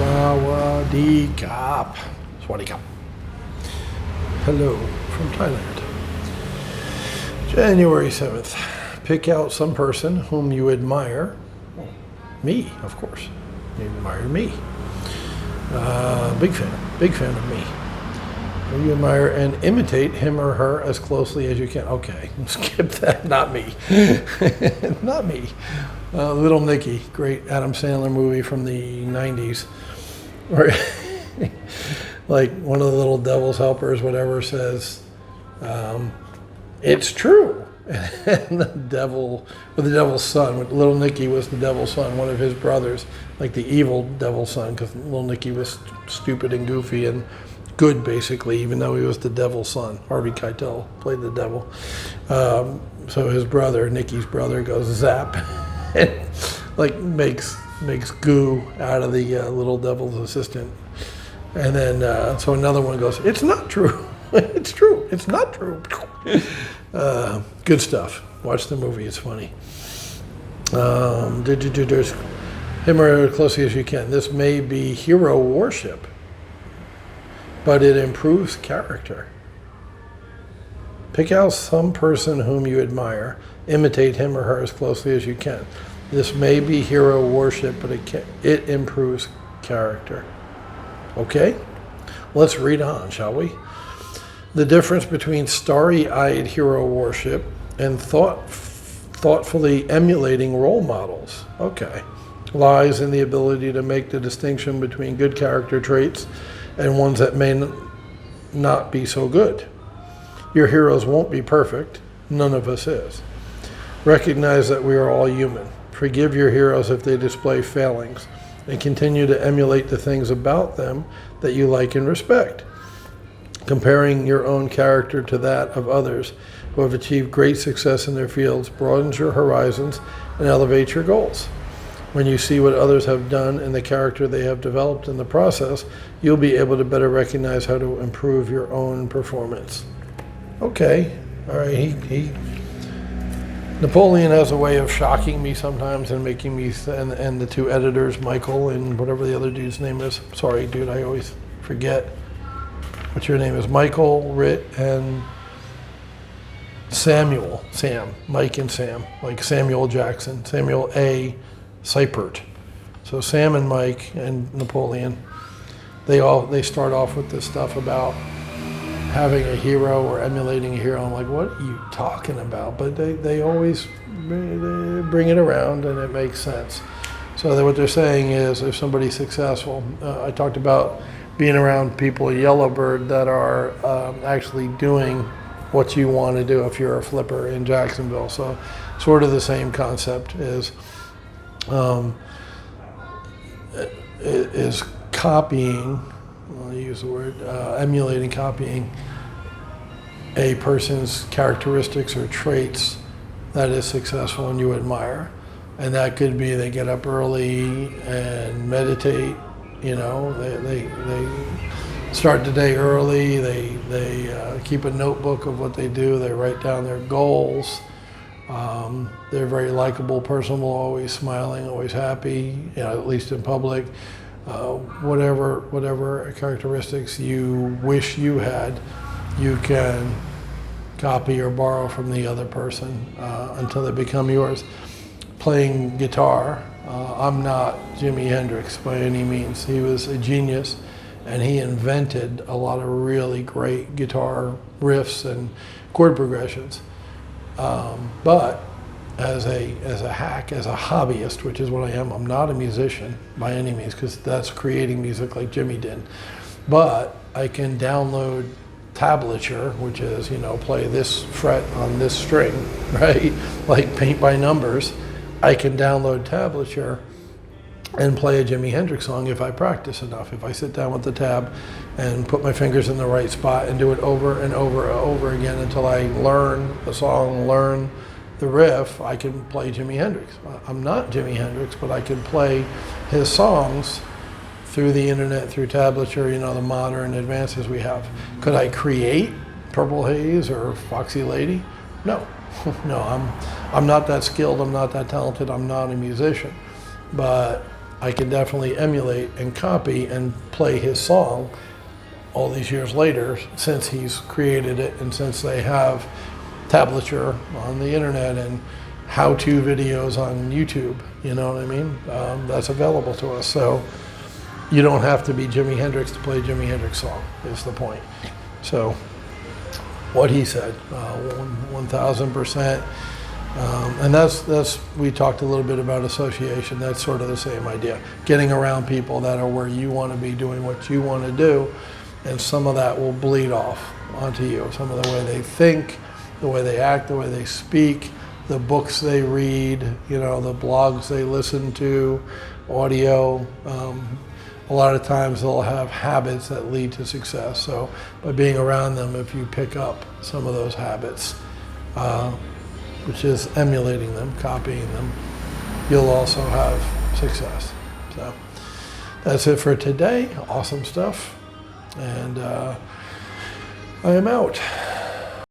Sawadee Kap. Sawadee Kap. Hello from Thailand. January 7th. Pick out some person whom you admire. Me, of course. You admire me. Big fan of me. You admire and imitate him or her as closely as you can. Okay, skip that. Not me. Not me. Little Nicky, great Adam Sandler movie from the 90s. Where like one of the little devil's helpers, whatever, says, it's true. And the devil's son, Little Nicky was the devil's son, one of his brothers, like the evil devil's son, because Little Nicky was stupid and goofy and good, basically, even though he was the devil's son. Harvey Keitel played the devil. So his brother, Nicky's brother, goes zap and like makes goo out of the little devil's assistant. And then, so another one goes, it's not true. It's true. It's not true. Good stuff. Watch the movie. It's funny. There's him or as closely as you can. This may be hero worship, but it improves character. Pick out some person whom you admire. Imitate him or her as closely as you can. This may be hero worship, but it improves character. Okay? Let's read on, shall we? The difference between starry-eyed hero worship and thoughtfully emulating role models, okay, lies in the ability to make the distinction between good character traits and ones that may not be so good. Your heroes won't be perfect. None of us is. Recognize that we are all human. Forgive your heroes if they display failings, and continue to emulate the things about them that you like and respect. Comparing your own character to that of others who have achieved great success in their fields broadens your horizons and elevates your goals. When you see what others have done and the character they have developed in the process, you'll be able to better recognize how to improve your own performance. Okay, all right, Napoleon has a way of shocking me sometimes and making me, and the two editors, Michael and whatever the other dude's name is. Sorry, dude, I always forget. What your name is? Michael, Rit, and Samuel. Sam. Mike and Sam. Like Samuel Jackson. Samuel A. Seipert. So Sam and Mike and Napoleon, they start off with this stuff about having a hero or emulating a hero. I'm like, what are you talking about? But they always bring it around and it makes sense. So what they're saying is if somebody's successful, I talked about being around people, Yellowbird, that are actually doing what you want to do if you're a flipper in Jacksonville. So sort of the same concept is copying, I'll use the word, emulating, copying a person's characteristics or traits that is successful and you admire. And that could be they get up early and meditate. You know, they start the day early. They keep a notebook of what they do. They write down their goals. They're very likable, personable, always smiling, always happy. You know, at least in public. Whatever characteristics you wish you had, you can copy or borrow from the other person until they become yours. Playing guitar. I'm not Jimi Hendrix by any means. He was a genius and he invented a lot of really great guitar riffs and chord progressions. But as a hack, as a hobbyist, which is what I am, I'm not a musician by any means because that's creating music like Jimmy did. But I can download tablature, which is, you know, play this fret on this string, right? Like paint by numbers. I can download tablature and play a Jimi Hendrix song if I practice enough. If I sit down with the tab and put my fingers in the right spot and do it over and over and over again until I learn the song, learn the riff, I can play Jimi Hendrix. I'm not Jimi Hendrix, but I can play his songs through the internet, through tablature, you know, the modern advances we have. Could I create Purple Haze or Foxy Lady? No. No, I'm not that skilled, I'm not that talented, I'm not a musician. But I can definitely emulate and copy and play his song all these years later, since he's created it and since they have tablature on the internet and how-to videos on YouTube, you know what I mean? That's available to us. So you don't have to be Jimi Hendrix to play Jimi Hendrix song, is the point. So what he said, 1,000%. And that's, we talked a little bit about association. That's sort of the same idea. Getting around people that are where you want to be, doing what you want to do, and some of that will bleed off onto you. Some of the way they think, the way they act, the way they speak, the books they read, you know, the blogs they listen to, audio. A lot of times they'll have habits that lead to success. So by being around them, if you pick up some of those habits, which is emulating them, copying them, you'll also have success. So that's it for today. Awesome stuff. And I am out.